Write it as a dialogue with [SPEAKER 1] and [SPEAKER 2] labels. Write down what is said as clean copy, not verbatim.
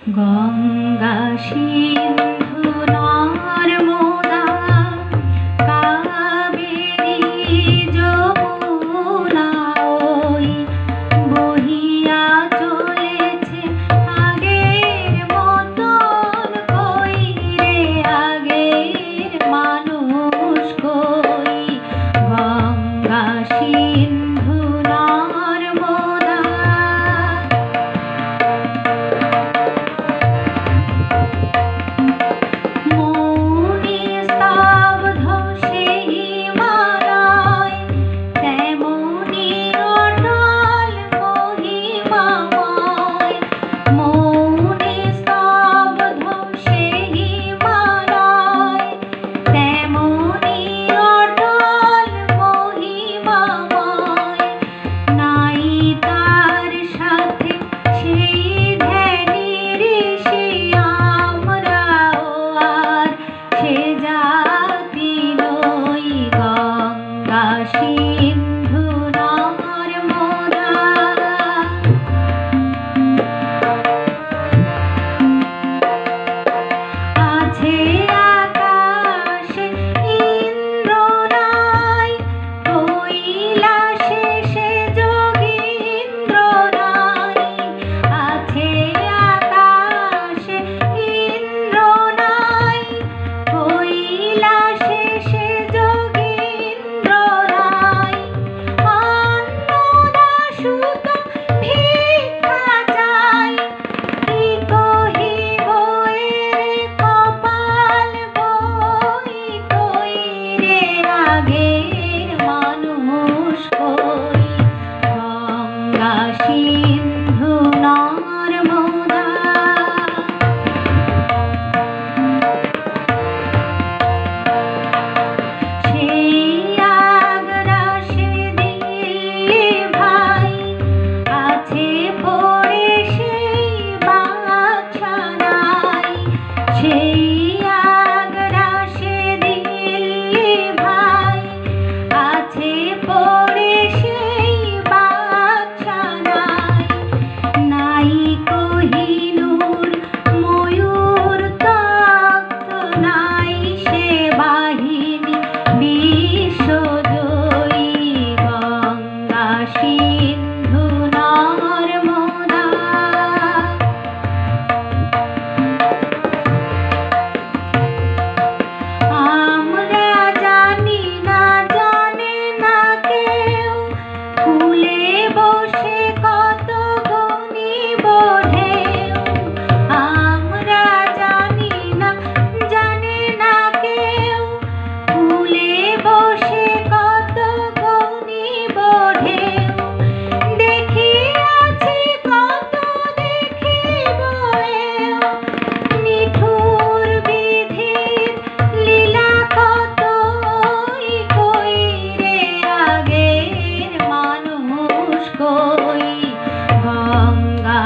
[SPEAKER 1] গঙ্গা সিন্ধু নর্মদা কাবেরী যমুনা ওই বহিয়া চলেছে আগের মতন। কই রে আগের মানুষ কই? গঙ্গা সিন্ধু নর্মদা সিন্ধু নর্মদা আছে আকাশে ইন্দ্র নাই, কৈলাসে সে যোগীন্দ্র নাই। আছে আকাশে ইন্দ্র নাই, কৈলাসে সে আগের মানুষ কই? গঙ্গা সিন্ধু নর্মদা সেই আগ্রা সে দিল্লি ভাই আছে পড়ে সেই বাদশা নাই। সেই আগ্রা সে দিল্লি ভাই আছে পড়ে সেই বাদশা নাই। নাই কোহিনূর ময়ূর তখ্ত নাই সে বাহিনী বিশ্বজয়ী। গঙ্গা সিন্ধু নর্মদা আমরা জানি না, জানে না কেউ, কূলে বসে কত গণিব ঢেউ। আমরা জানি না, জানে না কেউ, কূলে বসে কত গণিব ঢেউ। দেখিয়াছি কত দেখিব এও, নিঠুর বিধির লীলা কত। কই রে আগের মানুষ কই? গঙ্গা